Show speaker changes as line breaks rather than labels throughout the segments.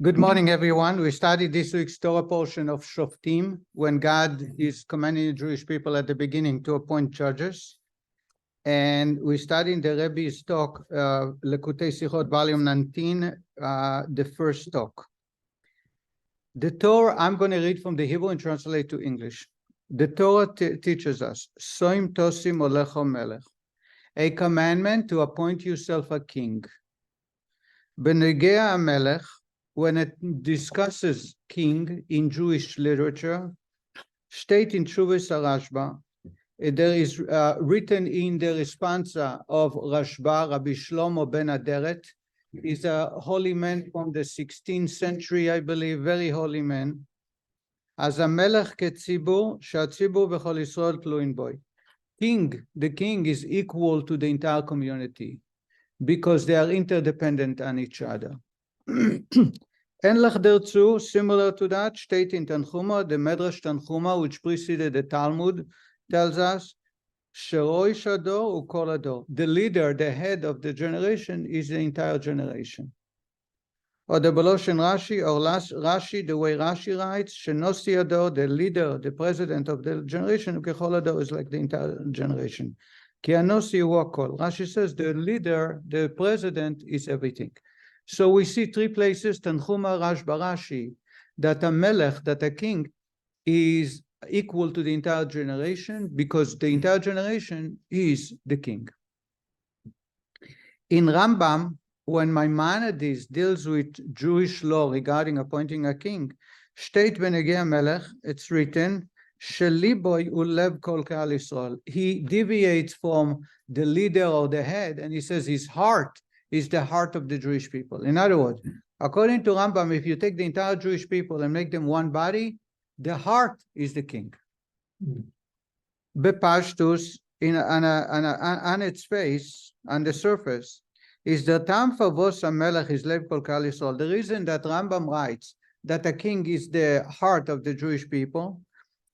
Good morning, everyone. We studied this week's Torah portion of Shoftim, when God is commanding the Jewish people at the beginning to appoint judges. And we studied the Rebbe's talk, Likutei Sichos, volume 19, the first talk. The Torah, I'm going to read from the Hebrew and translate to English. The Torah teaches us, Soim tosim olecho melech, a commandment to appoint yourself a king. Benegea melech, when it discusses king in Jewish literature, state in Tshuvas Rashba, there is written in the responsa of Rashba, Rabbi Shlomo ben Aderet, is a holy man from the 16th century, I believe, very holy man. As a melech ketzibur, shatzibur b'chol Yisrael tluin boy. King, the king is equal to the entire community because they are interdependent on each other. Enlach derzu, similar to that, state in Tanchuma, the Medrash Tanchuma, which preceded the Talmud, tells us, Sheroi Shador Ukol Ador. The leader, the head of the generation, is the entire generation. Or the Beloshen Rashi, or Rashi, the way Rashi writes, Shenosi Ador, the leader, the president of the generation, Ukechol Ador is like the entire generation. Ki Anosi Hu Akol. Rashi says the leader, the president, is everything. So we see three places, Tanchuma, Rashba, Rashi, that a melech, that a king, is equal to the entire generation because the entire generation is the king. In Rambam, when Maimonides deals with Jewish law regarding appointing a king, state benegei melech, it's written, Sheliboy ulev kol kal Yisrael. He deviates from the leader or the head, and he says his heart is the heart of the Jewish people. In other words, according to Rambam, if you take the entire Jewish people and make them one body, the heart is the king. Bepashtus, on its face, on the surface, is the tam favos melech is lev kol kal Yisrael. The reason that Rambam writes that a king is the heart of the Jewish people,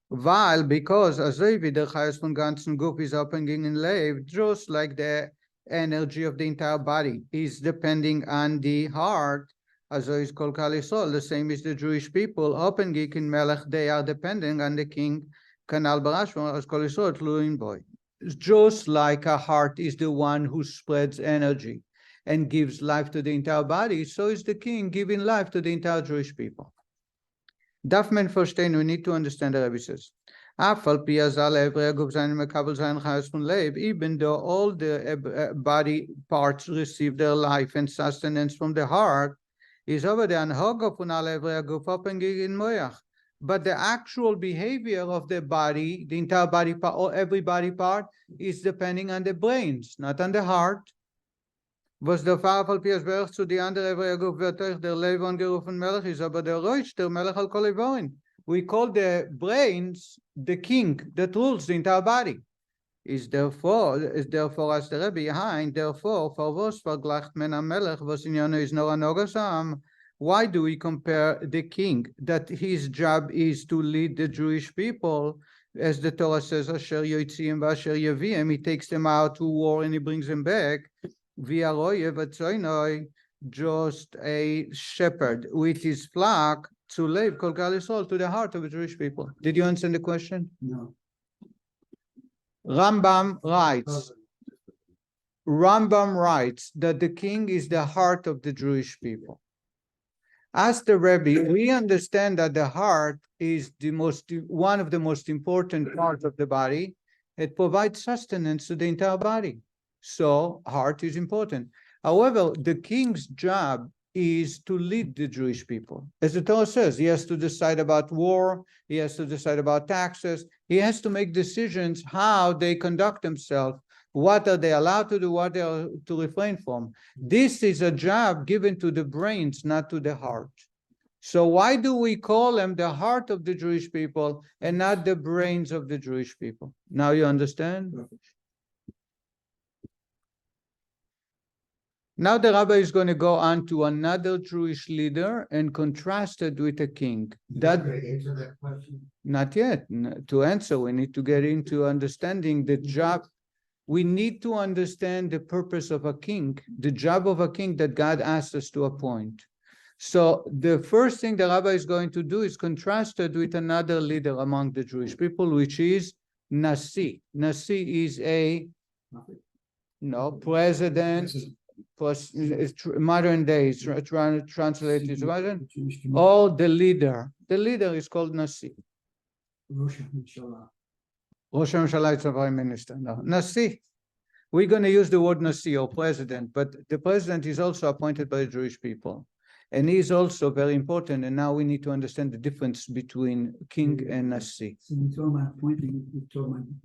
while because azoi wie der Chayes von ganzen Guf is abhängig in Leib, just like the energy of the entire body is depending on the heart, as is kol kal Yisrael, the same is the Jewish people, abhängig in Melech, they are depending on the king, kanal barashva, as kol Yisrael tluin boy. Just like a heart is the one who spreads energy and gives life to the entire body, so is the king giving life to the entire Jewish people. Darf man verstehen, we need to understand the Rebbe says. Even though all the body parts receive their life and sustenance from the heart, is over the but the actual behavior of the body, the entire body part, or every body part, is depending on the brains, not on the heart. Was der Fall Piers Berg zu die andere Guf wird der Leben gerufen Melech ist aber der Reich der Melech al kol Ivorin. We call the brains the king that rules the entire body. Is therefore as the Rebbe behind, therefore, for was vergleicht men am Melech, was in Yonu is nor anogasam. Why do we compare the king, that his job is to lead the Jewish people, as the Torah says, Asher Yotzim v'Asher Yavim, he takes them out to war and he brings them back. Just a shepherd with his flock to live kol kal Yisrael, to the heart of the Jewish people. Did you understand the question?
No.
Rambam writes that the king is the heart of the Jewish people. As the Rebbe, we understand that the heart is one of the most important parts of the body. It provides sustenance to the entire body. So heart is important. However, the king's job is to lead the Jewish people. As the Torah says, he has to decide about war, he has to decide about taxes, he has to make decisions how they conduct themselves, what are they allowed to do, what they are to refrain from. This is a job given to the brains, not to the heart. So why do we call them the heart of the Jewish people and not the brains of the Jewish people? Now you understand? Now the rabbi is going to go on to another Jewish leader and contrast it with a king.
That answer that question?
Not yet. To answer, we need to get into understanding the job. We need to understand the purpose of a king, the job of a king that God asked us to appoint. So the first thing the rabbi is going to do is contrast it with another leader among the Jewish people, which is Nasi. Nasi is a president. Modern day, trying to translate this version, or the leader. The leader is called Nasi.
Rosh Hashanah.
Rosh Hashanah is the prime minister. No, Nasi. We're going to use the word Nasi or president, but the president is also appointed by the Jewish people. And he is also very important, and now we need to understand the difference between king and Nasi.
So you're talking about appointing,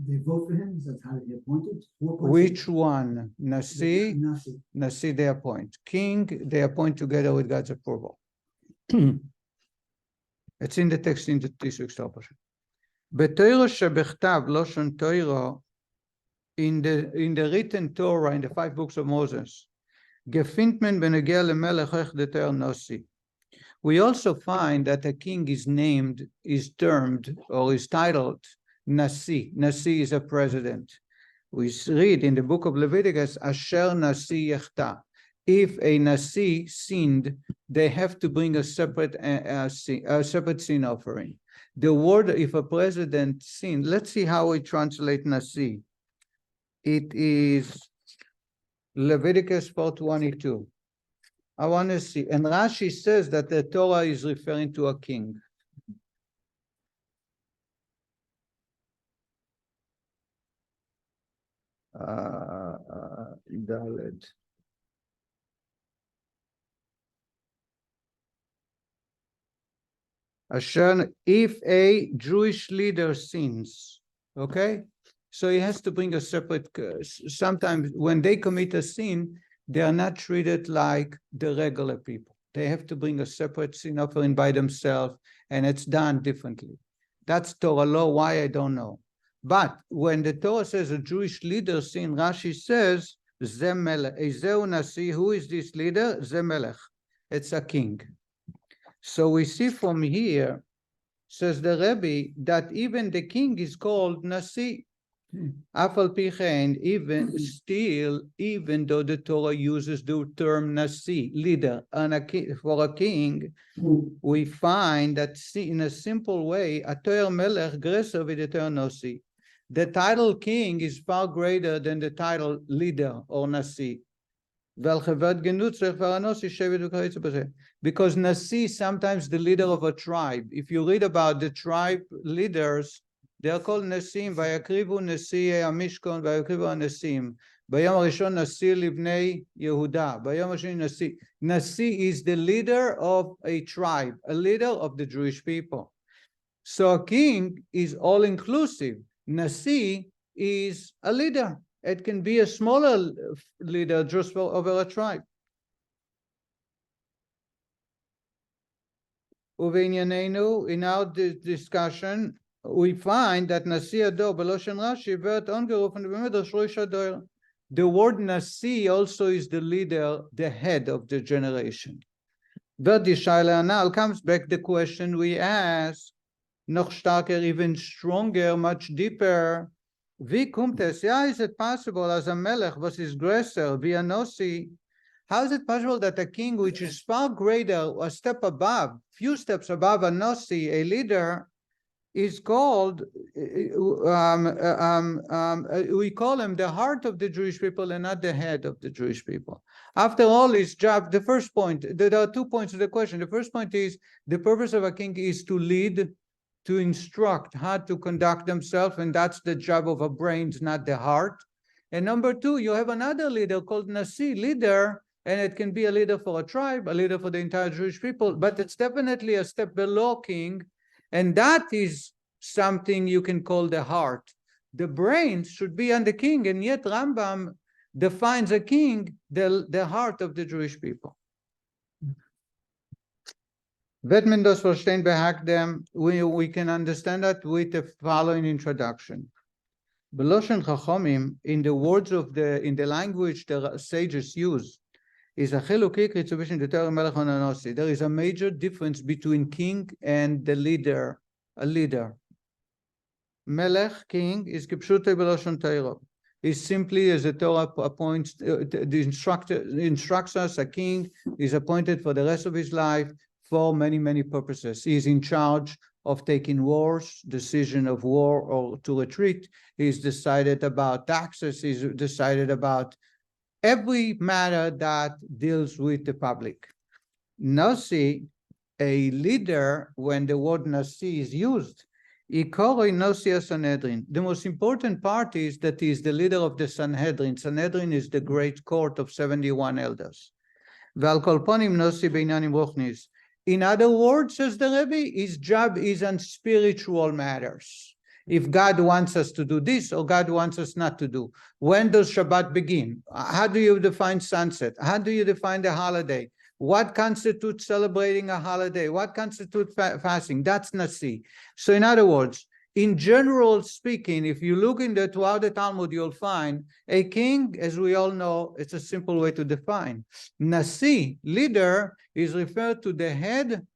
they vote for him, is that how they appointed?
Which one? Nasi?
Nasi.
Nasi they appoint. King they appoint together with God's approval. It's in the text in this week's Torah Portion. B'Torah shebechtav loshon Torah, in the written Torah, in the 5 books of Moses, gefindmen benegel lemelech echdeter Nasi. We also find that a king is termed, or is titled Nasi. Nasi is a president. We read in the book of Leviticus, Asher Nasi yechta. If a Nasi sinned, they have to bring a separate sin offering. The word, if a president sinned, let's see how we translate Nasi. It is Leviticus 4:22. I want to see. And Rashi says that the Torah is referring to a king. Dalet. Asher, if a Jewish leader sins, okay? So he has to bring a separate, sometimes when they commit a sin, they are not treated like the regular people. They have to bring a separate sin offering by themselves, and it's done differently. That's Torah law. Why, I don't know. But when the Torah says a Jewish leader sin, Rashi says, Ze melech. Ezeu Nasi, who is this leader? Ze melech. It's a king. So we see from here, says the Rebbe, that even the king is called Nasi. Afal Pichen, even though the Torah uses the term Nasi, leader, for a king, we find that in a simple way, Atoyer Melech Greser v'Atoyer Nasi. The title king is far greater than the title leader or Nasi. Because Nasi is sometimes the leader of a tribe. If you read about the tribe leaders, they are called Nasim. Vayakrivu Nasi Amishkon, Vayakrivu Nasim. Bayom Rishon Nasi Livnei Yehuda. Bayom Rishon Nasi. Nasi is the leader of a tribe, a leader of the Jewish people. So a king is all inclusive. Nasi is a leader. It can be a smaller leader just over a tribe. Uvinyanenu, in our discussion, we find that Nasi Ador Beloshen Rashi wird angerufen b'medrash Rosh Ador. The word Nasi also is the leader, the head of the generation. Wird die Shaila Anal comes back the question we ask, noch starker, even stronger, much deeper. Wie kommt es? How is it possible as a melech was is greater via Nasi? How is it possible that a king which is far greater, a step above, few steps above a Nasi, a leader, is called, we call him the heart of the Jewish people and not the head of the Jewish people. After all, his job, the first point, there are 2 points to the question. The first point is, the purpose of a king is to lead, to instruct how to conduct themselves, and that's the job of a brains, not the heart. And number 2, you have another leader called Nasi, leader, and it can be a leader for a tribe, a leader for the entire Jewish people, but it's definitely a step below king. And that is something you can call the heart. The brains should be on the king, and yet Rambam defines a king, the heart of the Jewish people. We can understand that with the following introduction. Beloshen Chachomim, in the words of in the language the sages use, is a chilukik between the Torah Melech and Nasi. There is a major difference between king and the leader, a leader. Melech, king, is kipshute beloshen Torah. is simply, as the Torah appoints, instructs us, a king is appointed for the rest of his life for many, many purposes. He is in charge of taking wars, decision of war or to retreat. He's decided about taxes. He's decided about every matter that deals with the public. Nasi, a leader, when the word Nasi is used, the most important part is that he is the leader of the Sanhedrin. Sanhedrin is the great court of 71 elders. In other words, says the Rebbe, his job is on spiritual matters. If God wants us to do this or God wants us not to do. When does Shabbat begin? How do you define sunset? How do you define the holiday? What constitutes celebrating a holiday? What constitutes fasting? That's Nasi. So in other words, in general speaking, if you look throughout the Talmud, you'll find a king, as we all know, it's a simple way to define. Nasi, leader, is referred to the head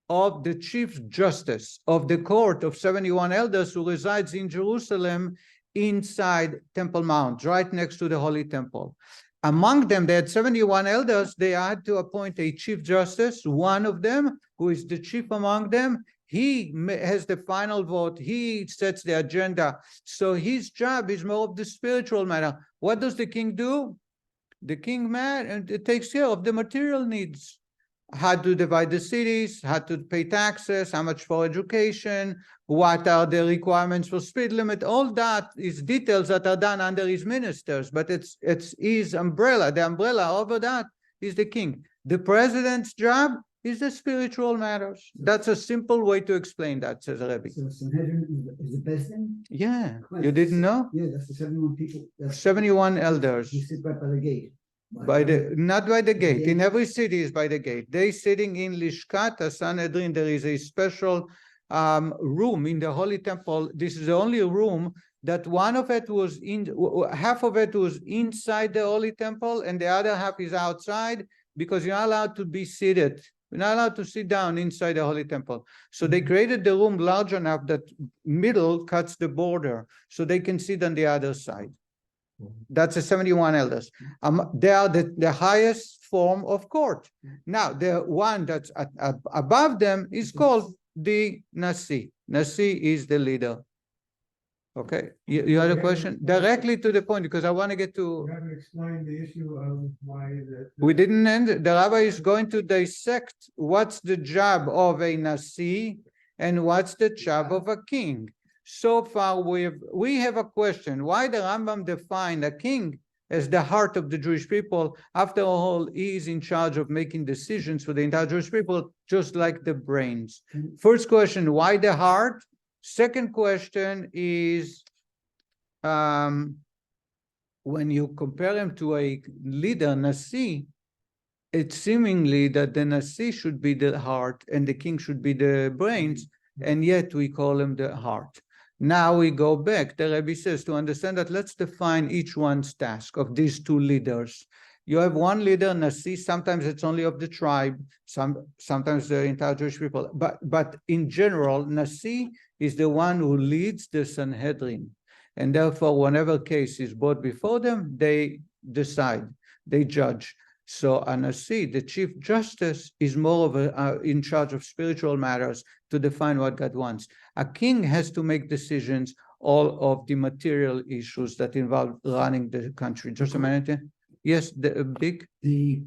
of the chief justice of the court of 71 elders who resides in Jerusalem inside Temple Mount, right next to the Holy Temple. Among them, they had 71 elders. They had to appoint a chief justice, one of them, who is the chief among them. He has the final vote. He sets the agenda. So his job is more of the spiritual matter. What does the king do? The king takes care of the material needs. How to divide the cities, how to pay taxes, how much for education, what are the requirements for speed limit, all that is details that are done under his ministers, but it's his umbrella. The umbrella over that is the king. The president's job is the spiritual matters. That's a simple way to explain that, says Rebbe.
So Sanhedrin is the best thing?
Yeah, you didn't know?
Yeah, that's the 71 people.
71 elders.
You sit right by the gate.
Not by the gate. In every city is by the gate. They sitting in Lishkat Sanhedrin. There is a special room in the Holy Temple. This is the only room that half of it was inside the Holy Temple and the other half is outside, because you're not allowed to be seated. You're not allowed to sit down inside the Holy Temple. So they created the room large enough that middle cuts the border so they can sit on the other side. That's the 71 elders. They are the highest form of court. Now, the one that's above them is called the Nasi. Nasi is the leader. Okay, you had a question? Directly to the point, because I want to get to...
You haven't explained the issue of why
We didn't end. The rabbi is going to dissect what's the job of a Nasi and what's the job of a king. So far, we have a question. Why the Rambam defined a king as the heart of the Jewish people? After all, he is in charge of making decisions for the entire Jewish people, just like the brains. First question, why the heart? Second question is, when you compare him to a leader, Nasi, it's seemingly that the Nasi should be the heart and the king should be the brains, and yet we call him the heart. Now we go back. The Rebbe says, to understand that, let's define each one's task of these two leaders. You have one leader, Nasi. Sometimes it's only of the tribe. Sometimes the entire Jewish people. But in general, Nasi is the one who leads the Sanhedrin. And therefore, whenever case is brought before them, they decide, they judge. So a Nasi, the chief justice, is more of in charge of spiritual matters to define what God wants. A king has to make decisions, all of the material issues that involve running the country. Just a minute. Yes, the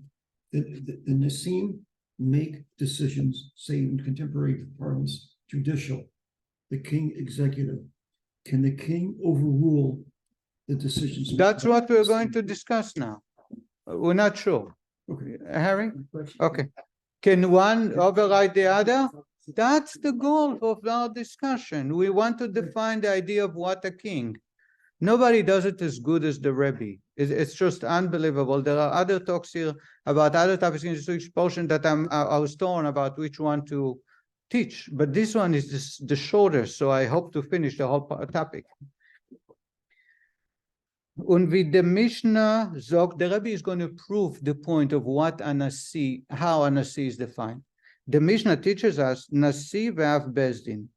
Nasim make decisions, say in contemporary parlance, judicial, the king executive. Can the king overrule the decisions?
That's what we're going to discuss now. We're not sure.
Okay.
Harry? Okay. Can one override the other? That's the goal of our discussion. We want to define the idea of what a king. Nobody does it as good as the Rebbe. It's just unbelievable. There are other talks here about other topics in this portion that I was torn about which one to teach. But this one is the shortest, so I hope to finish the whole topic. Und wie the Mishnah sagt, the Rebbe is going to prove the point of what a Nasi, how a Nasi is defined. The Mishnah teaches us Nasi ve'av bezdin.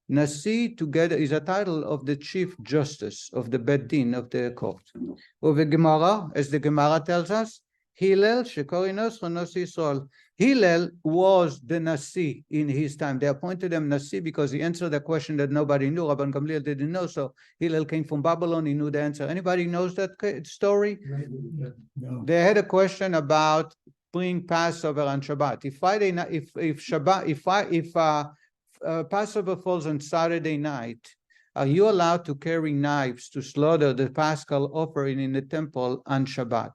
Nasi together is a title of the chief justice of the Bet Din of the court. Of the Gemara, as the Gemara tells us, Hillel shekorinos Nasi Yisrael. Hillel was the Nasi in his time. They appointed him Nasi because he answered a question that nobody knew. Rabban Gamliel didn't know, so Hillel came from Babylon. He knew the answer. Anybody knows that story?
No.
They had a question about bring Passover on Shabbat. If Friday night, if Passover falls on Saturday night, are you allowed to carry knives to slaughter the Paschal offering in the temple on Shabbat?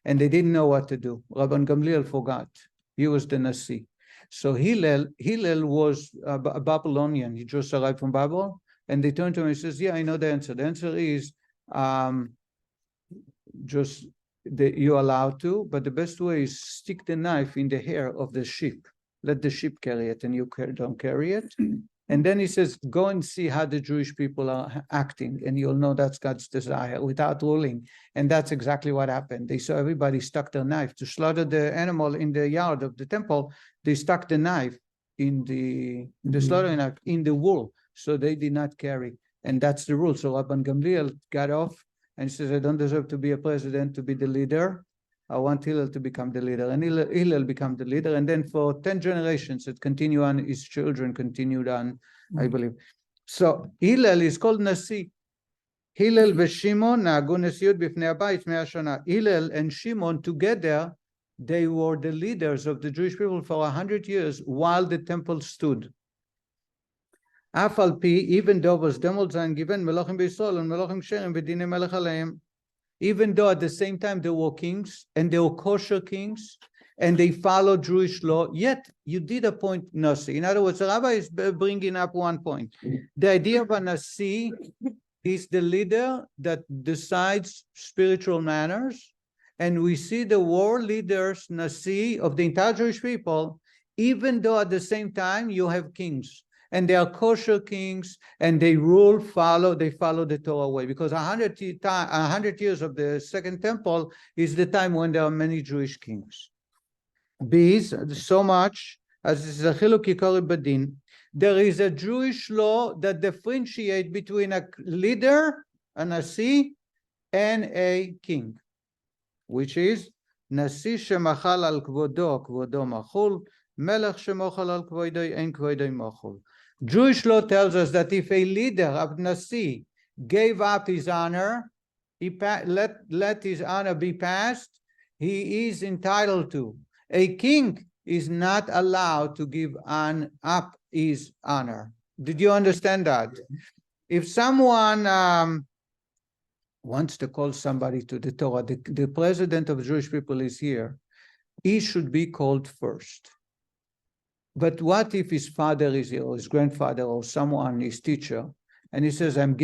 And they didn't know what to do. Rabban Gamliel forgot. He was the Nasi. So Hillel was a Babylonian. He just arrived from Babylon, and they turned to him and says, "Yeah, I know the answer. The answer is you're allowed to, but the best way is stick the knife in the hair of the sheep. Let the sheep carry it, and you don't carry it." And then he says, go and see how the Jewish people are acting, and you'll know that's God's desire without ruling. And that's exactly what happened. They saw everybody stuck their knife to slaughter the animal in the yard of the temple. They stuck the knife in the slaughtering knife in the wool, so they did not carry. And that's the rule. So Rabban Gamliel got off and says, I don't deserve to be a president, to be the leader. I want Hillel to become the leader. And Hillel became the leader. And then for 10 generations, it continued on, his children continued on, I believe. So Hillel is called Nasi. Hillel v'Shimon na'agu nesiyut b'fnei habayit 100 shana. Hillel and Shimon together, they were the leaders of the Jewish people for 100 years while the temple stood. Af al pi, even though was demol zayin given melachim b'Yisrael and melachim sherim v'dinei melech aleim. Even though at the same time they were kings and they were kosher kings and they followed Jewish law, yet you did appoint Nasi. In other words, the rabbi is bringing up one point. The idea of a Nasi is the leader that decides spiritual matters. And we see the world leaders, Nasi, of the entire Jewish people, even though at the same time you have kings. And they are kosher kings, and they follow the Torah way. Because 100 years of the Second Temple is the time when there are many Jewish kings. Bees, so much as this is a chiluk yikori badin, there is a Jewish law that differentiates between a leader, a Nasi, and a king, which is Nasi shemachal al kvodo, kvodo machul, melech shemochal al kvodo, ein kvodo machul. Jewish law tells us that if a leader of Nasi gave up his honor, let his honor be passed, he is entitled to. A king is not allowed to give up his honor. Did you understand that? If someone wants to call somebody to the Torah, the president of Jewish people is here, he should be called first. But what if his father is here, or his grandfather, or someone, his teacher, and he says, I'm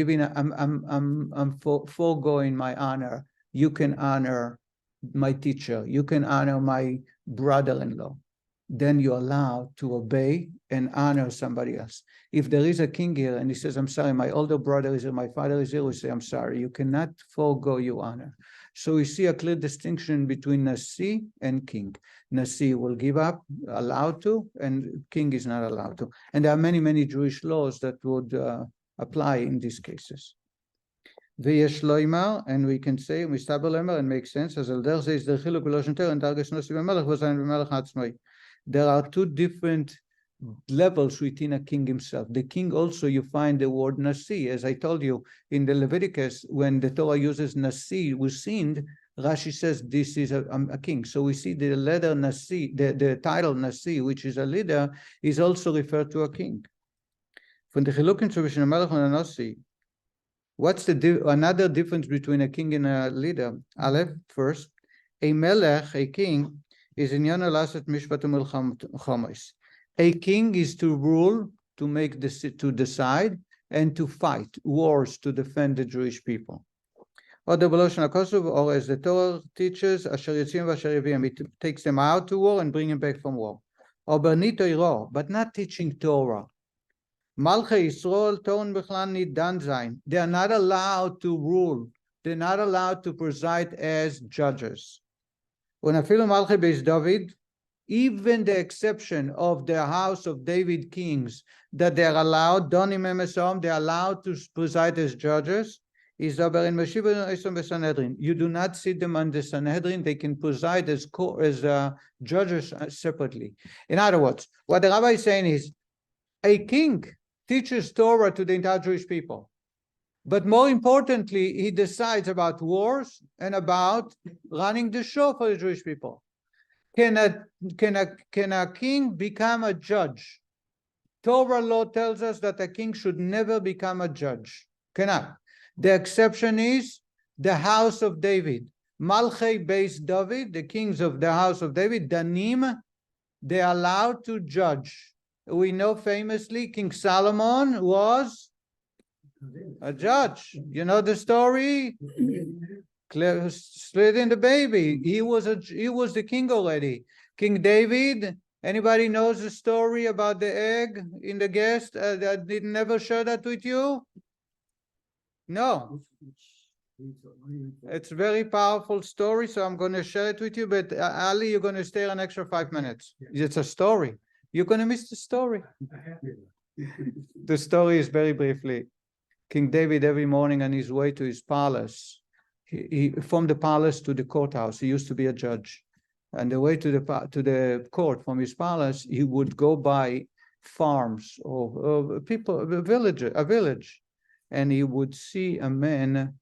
foregoing my honor. You can honor my teacher. You can honor my brother-in-law. Then you're allowed to obey and honor somebody else. If there is a king here and he says, I'm sorry, my older brother is here, my father is here, we say, I'm sorry, you cannot forego your honor. So we see a clear distinction between Nasi and king. Nasi will give up, allowed to, and king is not allowed to. And there are many, many Jewish laws that would apply in these cases. V'yesh loimar, and we can say, mistaber loimar, and make sense, as Elder says, the chiluk b'loshen Torah and dargas Nasi b'melech v'zayin b'melech atzmai. There are two different levels within a king himself. The king also, you find the word Nasi. As I told you, in the Leviticus, when the Torah uses Nasi, who sinned, Rashi says this is a king. So we see the letter Nasi, the title Nasi, which is a leader, is also referred to a king. From the Chilukim zwischen a Melech and a Nasi, what's another difference between a king and a leader? Aleph, first, a Melech, a king, is in Yana Lasset Mishpat Milchamos. A king is to rule, to decide, and to fight wars to defend the Jewish people. Or as the Torah teaches, it takes them out to war and bring them back from war. But not teaching Torah. They are not allowed to rule. They're not allowed to preside as judges. When David, even the exception of the house of David kings, that they're allowed, Donim Emesom, they're allowed to preside as judges, is aber in Sanhedrin. You do not see them on the Sanhedrin, they can preside as judges separately. In other words, what the rabbi is saying is, a king teaches Torah to the entire Jewish people. But more importantly, he decides about wars and about running the show for the Jewish people. Can a king become a judge? Torah law tells us that a king should never become a judge. Cannot. The exception is the house of David. Malchei Beis David, the kings of the house of David, Danim, they are allowed to judge. We know famously King Solomon was a judge. You know the story? Slid in the baby. He was the king already. King David. Anybody knows the story about the egg in the guest? That did never share that with you? No. It's a very powerful story, so I'm going to share it with you. But Ali, you're going to stay an extra 5 minutes. It's a story. You're going to miss the story. The story is very briefly. King David, every morning on his way to his palace, he from the palace to the courthouse, he used to be a judge. And the way to the court from his palace, he would go by farms or people, a village, and he would see a man.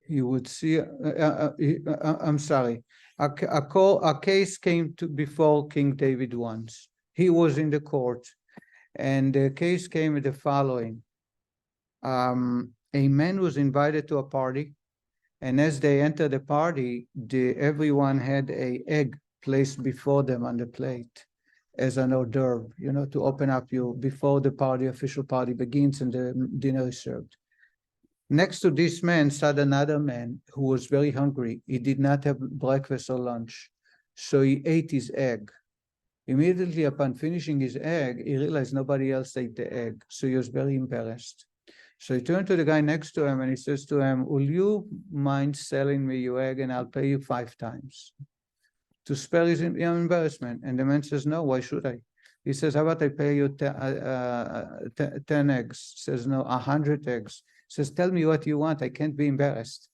He would see. I'm sorry. A case came before King David once. He was in the court, and the case came with the following. A man was invited to a party, and as they entered the party, everyone had an egg placed before them on the plate as an hors d'oeuvre, to open up before the official party begins and the dinner is served. Next to this man sat another man who was very hungry. He did not have breakfast or lunch, so he ate his egg. Immediately upon finishing his egg, he realized nobody else ate the egg, so he was very embarrassed. So he turned to the guy next to him and he says to him, will you mind selling me your egg and I'll pay you 5 times to spare his embarrassment? And the man says, no, why should I? He says, how about I pay you 10 eggs? He says, no, 100 eggs. He says, tell me what you want. I can't be embarrassed.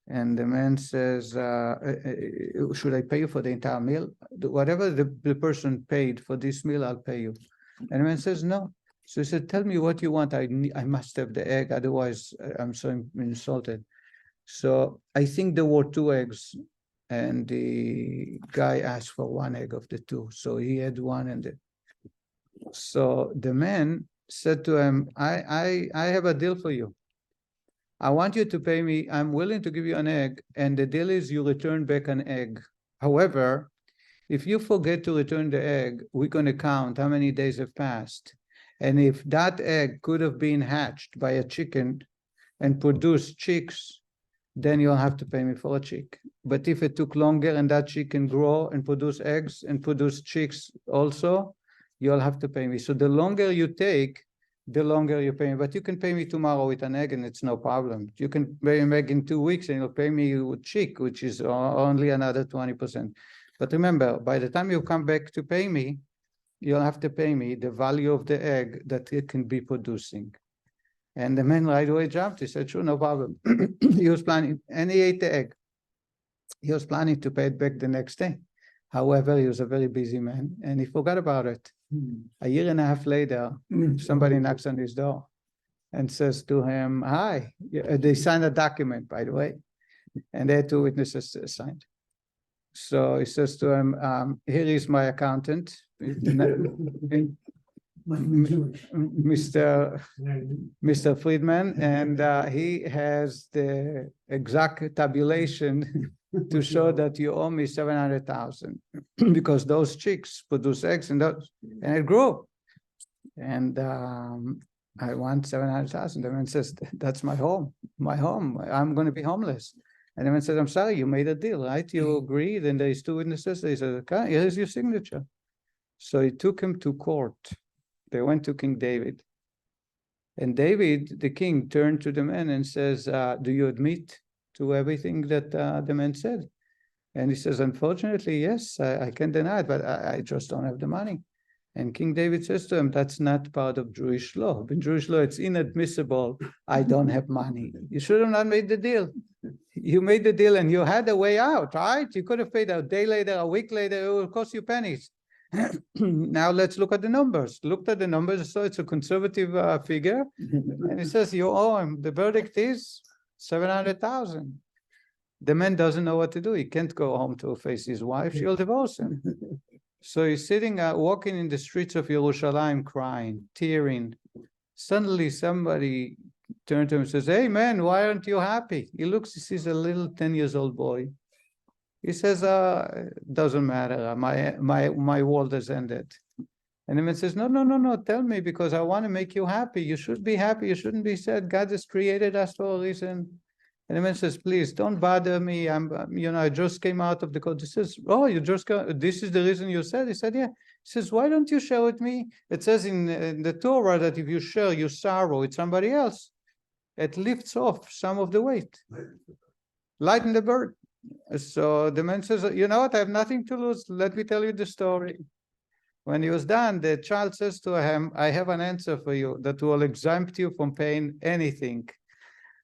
And the man says, should I pay you for the entire meal? Whatever the person paid for this meal, I'll pay you. And the man says, no. So he said, tell me what you want. I must have the egg. Otherwise, I'm so insulted. So I think there were 2 eggs. And the guy asked for 1 egg of the 2. So he had 1 so the man said to him, I have a deal for you. I want you to pay me. I'm willing to give you an egg. And the deal is you return back an egg. However, if you forget to return the egg, we're going to count how many days have passed. And if that egg could have been hatched by a chicken and produced chicks, then you'll have to pay me for a chick. But if it took longer and that chicken grow and produce eggs and produce chicks also, you'll have to pay me. So the longer you take, the longer you pay me. But you can pay me tomorrow with an egg and it's no problem. You can pay me egg in 2 weeks and you'll pay me with chick, which is only another 20%. But remember, by the time you come back to pay me, you'll have to pay me the value of the egg that it can be producing. And the man right away jumped. He said, sure, no problem. He was planning, and he ate the egg. He was planning to pay it back the next day. However, he was a very busy man, and he forgot about it. A year and a half later, somebody knocks on his door and says to him, hi. They signed a document, by the way, and they had 2 witnesses signed. So he says to him, here is my accountant, Mr. Friedman, and he has the exact tabulation to show that you owe me 700,000 because those chicks produce eggs and it grew. And I want 700,000. The man says, that's my home. I'm going to be homeless. And the man says, I'm sorry, you made a deal, right? You agreed, and there's 2 witnesses. They said, okay, here's your signature. So he took him to court. They went to King David. And David, the king, turned to the man and says, do you admit to everything that the man said? And he says, unfortunately, yes, I can't deny it, but I just don't have the money. And King David says to him, that's not part of Jewish law. In Jewish law, it's inadmissible. I don't have money. You should have not made the deal. You made the deal and you had a way out, right? You could have paid a day later, a week later, it will cost you pennies. Now let's look at the numbers. Looked at the numbers, so it's a conservative figure. And it says you owe him. The verdict is 700,000. The man doesn't know what to do. He can't go home to face his wife. She'll divorce him. So he's sitting, walking in the streets of Yerushalayim, crying, tearing. Suddenly somebody turned to him and says, hey man, why aren't you happy? He looks, he sees a little 10-year-old boy. He says, doesn't matter, my world has ended. And the man says, no, tell me, because I want to make you happy. You should be happy, you shouldn't be sad. God has created us for a reason. And the man says, please, don't bother me. I just came out of the court. He says, oh, you just got, this is the reason you said? He said, yeah. He says, why don't you share with me? It says in the Torah that if you share your sorrow with somebody else, it lifts off some of the weight. Lighten the burden. So the man says, you know what, I have nothing to lose. Let me tell you the story. When he was done, the child says to him, I have an answer for you that will exempt you from paying anything.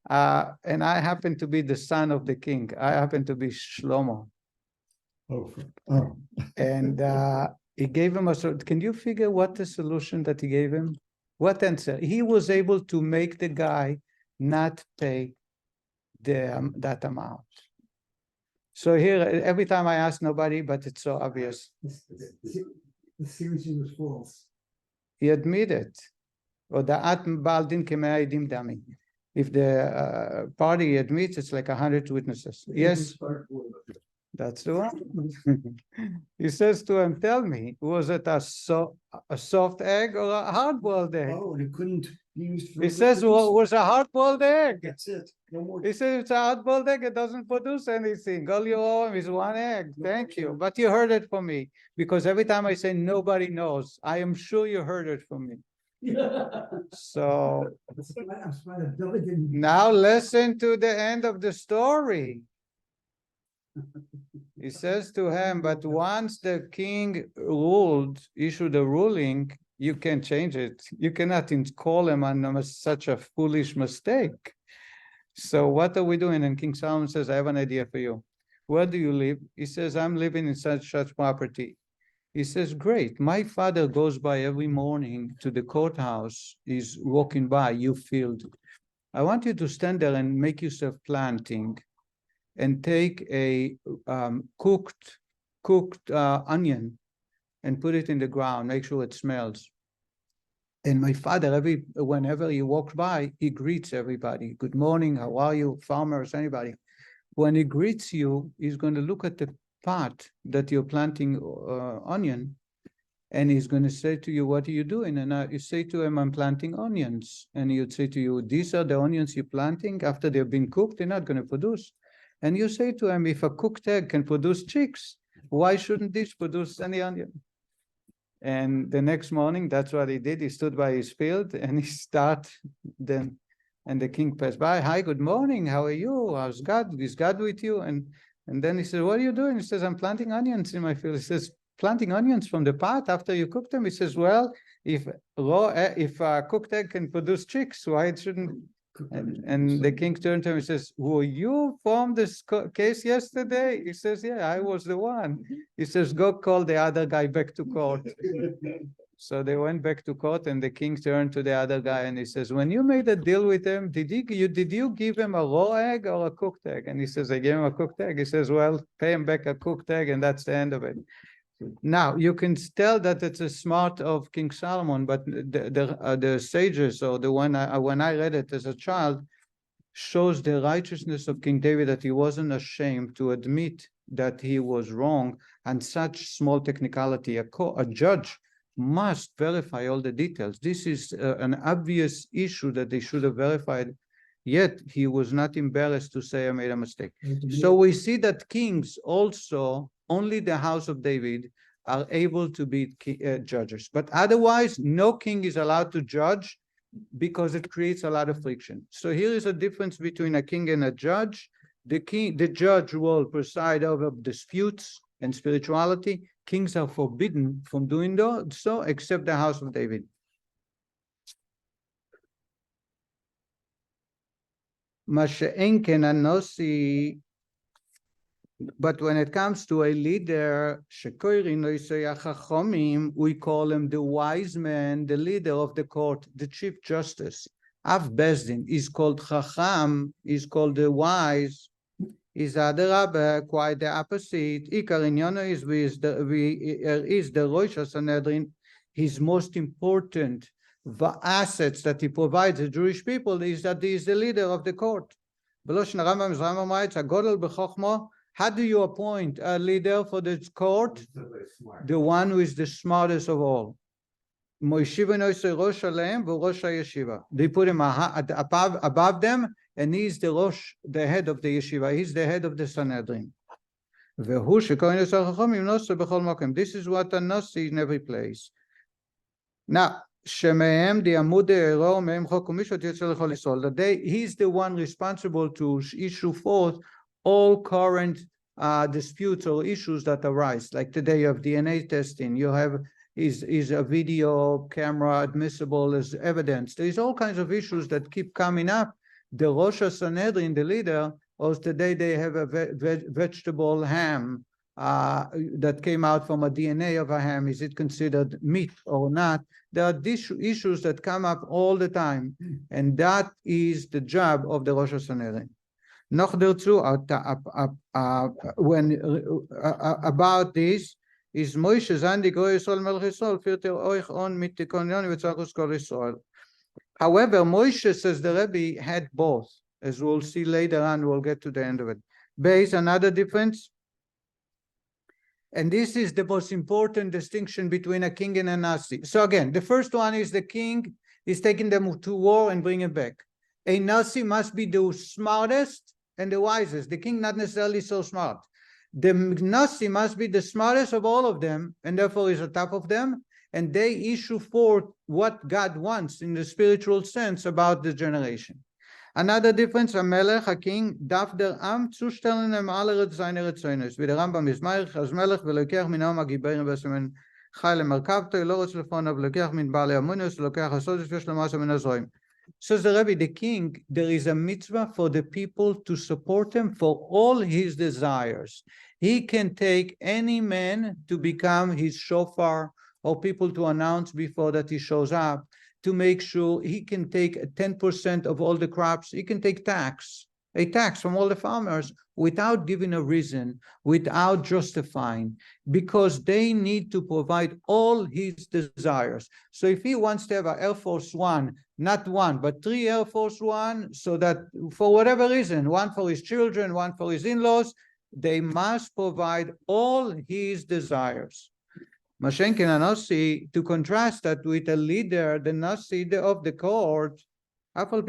And I happen to be the son of the king. I happen to be Shlomo.
Oh.
And he gave him can you figure what the solution that he gave him? What answer? He was able to make the guy not pay that amount. So here, every time I ask nobody, but it's so obvious.
The series was false.
He admitted. Or the Baldin Kemei Eidim Dami. If the party admits, it's like 100 witnesses. Yes, that's the one. He says to him, tell me, was it a soft egg or a hard-boiled egg?
Oh, and it couldn't be used for.
He says, well, it was a hard-boiled egg.
That's it. No more.
He says, it's a hard-boiled egg. It doesn't produce anything. All you owe him is one egg. Thank you. But you heard it from me. Because every time I say nobody knows, I am sure you heard it from me. So now listen to the end of the story. He says to him, but once the king issued a ruling, you can change it. You cannot call him on such a foolish mistake. So what are we doing? And King Solomon says, I have an idea for you. Where do you live? He says, I'm living in such property. He says, great. My father goes by every morning to the courthouse. He's walking by your field. I want you to stand there and make yourself planting and take a cooked onion and put it in the ground. Make sure it smells. And my father, whenever he walks by, he greets everybody. Good morning, how are you? Farmers, anybody. When he greets you, he's going to look at the pot that you're planting onion, and he's going to say to you, what are you doing? And you say to him, I'm planting onions. And he'd say to you, these are the onions you're planting. After they've been cooked, they're not going to produce. And you say to him, if a cooked egg can produce chicks, why shouldn't this produce any onion? And the next morning, that's what he did. He stood by his field and he started then. And the king passed by. Hi, good morning. How are you? How's God? Is God with you? And then he said, what are you doing? He says, I'm planting onions in my field. He says, planting onions from the pot after you cook them? He says, well, if a cooked egg can produce chicks, why it shouldn't? And the king turned to him and says, were you from this case yesterday? He says, yeah, I was the one. He says, go call the other guy back to court. So they went back to court, and the king turned to the other guy and he says, when you made a deal with him, did you give him a raw egg or a cooked egg? And he says, I gave him a cooked egg. He says, well, pay him back a cooked egg, and that's the end of it. Now, you can tell that it's a smart of King Solomon, but the sages, or the one when I read it as a child, shows the righteousness of King David, that he wasn't ashamed to admit that he was wrong, and such small technicality. A judge must verify all the details. This is an obvious issue that they should have verified, yet he was not embarrassed to say, I made a mistake. So we see that kings also, only the house of David are able to be judges. But otherwise, no king is allowed to judge, because it creates a lot of friction. So here is a difference between a king and a judge. the judge will preside over disputes and spirituality. Kings are forbidden from doing so, except the house of David. But when it comes to a leader, we call him the wise man, the leader of the court, the chief justice. Av Bezdin is called Chacham, is called the wise, is Adarabah, quite the opposite. Ikar Inyana is the Rosh Sanhedrin. His most important assets that he provides the Jewish people is that he is the leader of the court. How do you appoint a leader for the court? The one who is the smartest of all. They put him above them, and he's the head of the yeshiva. He's the head of the Sanhedrin. This is what a nasi in every place. Now, he's the one responsible to issue forth all current disputes or issues that arise, like today of DNA testing. You have is a video camera admissible as evidence? There's all kinds of issues that keep coming up. The Rosh Sanhedrin, the leader, or today they have a vegetable ham that came out from a DNA of a ham. Is it considered meat or not? There are these issues that come up all the time, and that is the job of the Rosh Sanhedrin. Noch dazu, about this, is Moshe Zandi Goy Yisrael Melech Yisrael filter euch on mit Tikonion v'tzachus kol Yisrael. However, Moshe, says the Rebbe, had both, as we'll see later on. We'll get to the end of it. Base, another difference, and this is the most important distinction between a king and a Nasi. So again, the first one is the king is taking them to war and bringing back. A Nasi must be the smartest and the wisest. The king not necessarily so smart. The Nasi must be the smartest of all of them, and therefore is on top of them, and they issue forth what God wants in the spiritual sense about the generation. Another difference, a melech, a king, darf der Am zustellen im alle seine Rezeunes. Wie der Rambam ist Meich, als Melech, ולוקח מן העם הגיבורים והסמן חי למרכבתו, לא רוצה לפוניו, ולוקח מן בעלי אמונוס, ולוקח הסודות ושלמעשה מן הזוהים. Says the Rebbe, the king, there is a mitzvah for the people to support him for all his desires. He can take any man to become his shofar, or people to announce before that he shows up, to make sure he can take 10% of all the crops. He can take a tax from all the farmers without giving a reason, without justifying, because they need to provide all his desires. So if he wants to have an Air Force One, not one, but 3 Air Force One, so that for whatever reason, one for his children, one for his in-laws, they must provide all his desires. Mashenkin and Nasi, to contrast that with a leader, the Nasi of the court, even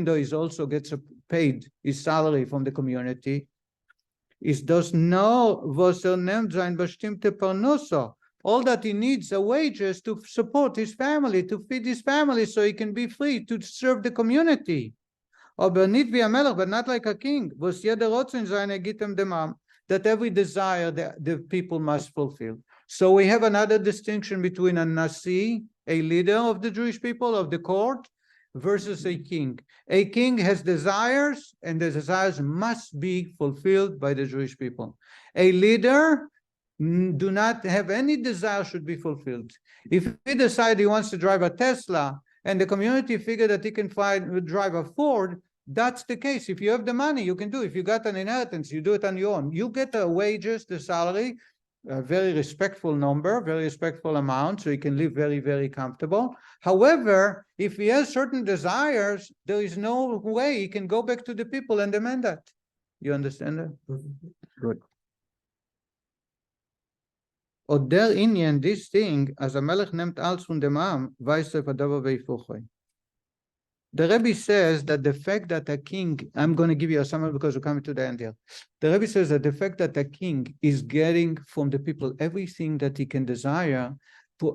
though he also gets paid his salary from the community, is does know all that he needs are wages to support his family, to feed his family, so he can be free to serve the community. But not like a king, that every desire the people must fulfill. So we have another distinction between a Nasi, a leader of the Jewish people, of the court, versus a king. A king has desires, and the desires must be fulfilled by the Jewish people. A leader do not have any desire should be fulfilled. If he decides he wants to drive a Tesla, and the community figure that he can drive a Ford, that's the case. If you have the money, you can do it. If you got an inheritance, you do it on your own. You get the wages, the salary, a very respectful number, very respectful amount, so he can live very, very comfortable. However, if he has certain desires, there is no way he can go back to the people and demand that. You understand that? Good. Od der Inyan, this thing, as a melech nemt als von dem Am, weiß v'adavar v'yifuchoi. The Rebbe says that the fact that a king, I'm going to give you a summary because we're coming to the end here. The Rebbe says that the fact that a king is getting from the people everything that he can desire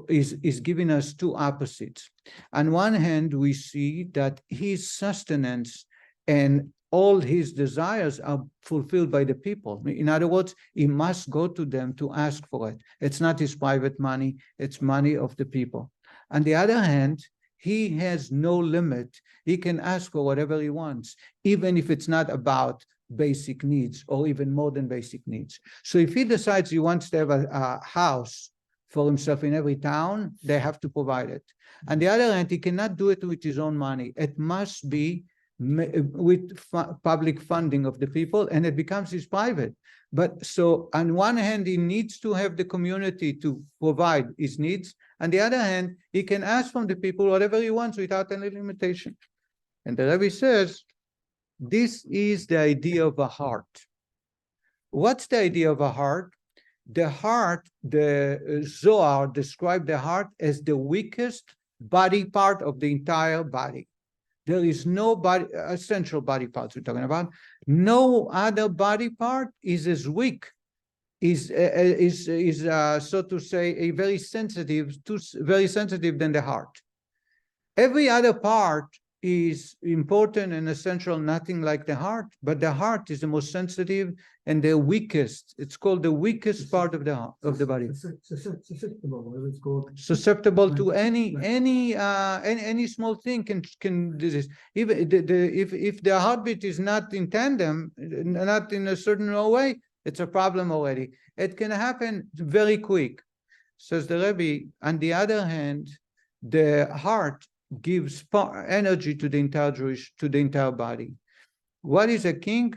is giving us two opposites. On one hand, we see that his sustenance and all his desires are fulfilled by the people. In other words, he must go to them to ask for it. It's not his private money, it's money of the people. On the other hand, he has no limit. He can ask for whatever he wants, even if it's not about basic needs or even more than basic needs. So if he decides he wants to have a house for himself in every town, they have to provide it. On the other hand, he cannot do it with his own money. It must be with public funding of the people, and it becomes his private. But so on one hand, he needs to have the community to provide his needs. On the other hand, he can ask from the people whatever he wants without any limitation. And the Rebbe says, this is the idea of a heart. What's the idea of a heart? The heart, the Zohar described the heart as the weakest body part of the entire body. There is no body, essential body parts we're talking about. No other body part is as weak, is so to say, very sensitive than the heart. Every other part is important and essential, nothing like the heart, but the heart is the most sensitive and the weakest. It's called the weakest part of the body. Susceptible to any small thing can disease. Even if the heartbeat is not in tandem, not in a certain way, it's a problem already. It can happen very quick, says the Rebbe. On the other hand, the heart gives energy to the entire body. What is a king?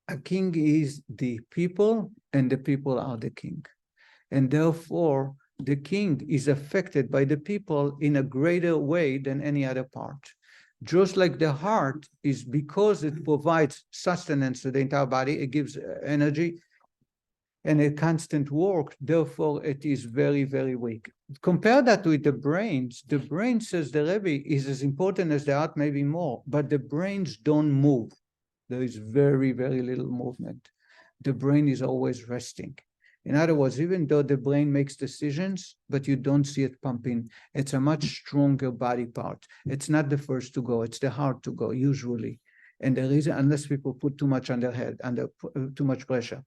A king is the people, and the people are the king. And therefore, the king is affected by the people in a greater way than any other part. Just like the heart is, because it provides sustenance to the entire body, it gives energy and a constant work, therefore it is very, very weak. Compare that with the brains. The brain, says the Rebbe, is as important as the heart, maybe more, but the brains don't move. There is very, very little movement. The brain is always resting. In other words, even though the brain makes decisions, but you don't see it pumping, it's a much stronger body part. It's not the first to go, it's the heart to go, usually. And the reason, unless people put too much on their head, under too much pressure.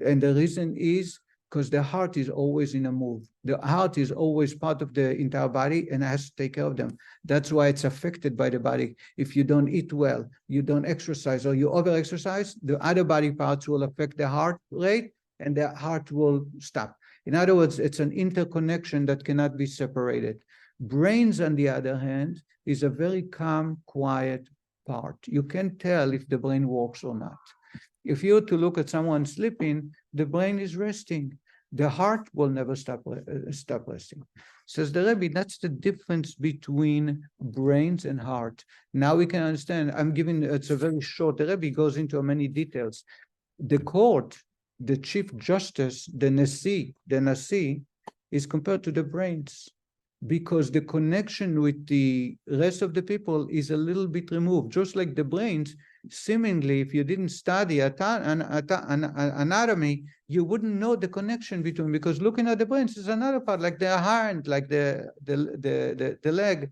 And the reason is because the heart is always in a move. The heart is always part of the entire body and has to take care of them. That's why it's affected by the body. If you don't eat well, you don't exercise, or you over-exercise, the other body parts will affect the heart rate, and the heart will stop. In other words, it's an interconnection that cannot be separated. Brains, on the other hand, is a very calm, quiet part. You can tell if the brain works or not. If you were to look at someone sleeping, the brain is resting. The heart will never stop resting. Says the Rebbe, that's the difference between brains and heart. Now we can understand. It's a very short, the Rebbe goes into many details. The court, the chief justice, the Nasi is compared to the brains, because the connection with the rest of the people is a little bit removed. Just like the brains, seemingly, if you didn't study anatomy, you wouldn't know the connection between, because looking at the brains is another part, like the hand, like the leg,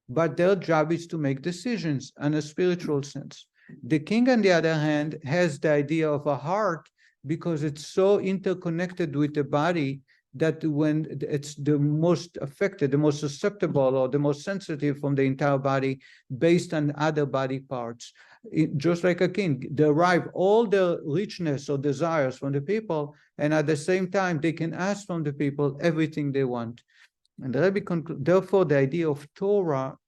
but their job is to make decisions in a spiritual sense. The king, on the other hand, has the idea of a heart, because it's so interconnected with the body that when it's the most affected, the most susceptible, or the most sensitive from the entire body, based on other body parts. Just like a king, derive all the richness or desires from the people, and at the same time, they can ask from the people everything they want. And the Rebbe concludes, therefore, the idea of Torah,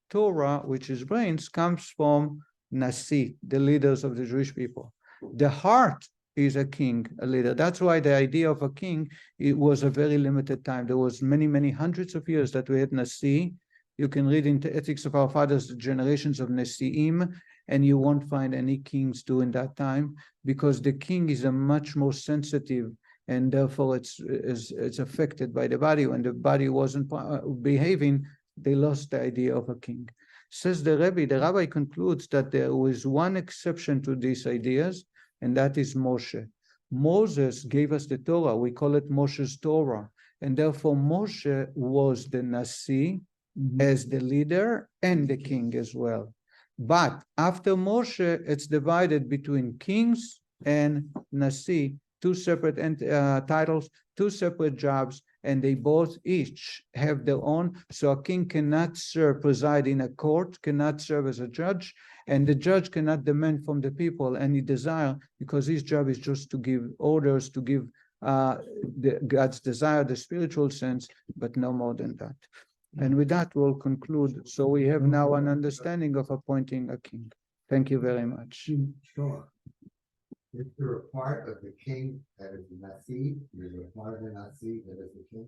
which is brains, comes from Nasi, the leaders of the Jewish people. The heart is a king, a leader. That's why the idea of a king, it was a very limited time. There was many, many hundreds of years that we had Nasi. You can read in the Ethics of Our Fathers, the generations of Nesi'im, and you won't find any kings during that time, because the king is a much more sensitive, and therefore it's affected by the body. When the body wasn't behaving, they lost the idea of a king. Says the Rebbe, the rabbi concludes that there was one exception to these ideas, and that is Moshe. Moses gave us the Torah. We call it Moshe's Torah. and therefore Moshe was the Nasi as the leader and the king as well. But after Moshe, it's divided between kings and Nasi, two separate titles, two separate jobs, and they both each have their own. So a king cannot preside in a court, cannot serve as a judge, and the judge cannot demand from the people any desire, because his job is just to give orders, to give God's desire, the spiritual sense, but no more than that. And with that, we'll conclude. So we have now an understanding of appointing a king. Thank you very much.
Sure. If you're a part of the king that is the Nasi, you're a part of the Nasi that is the king.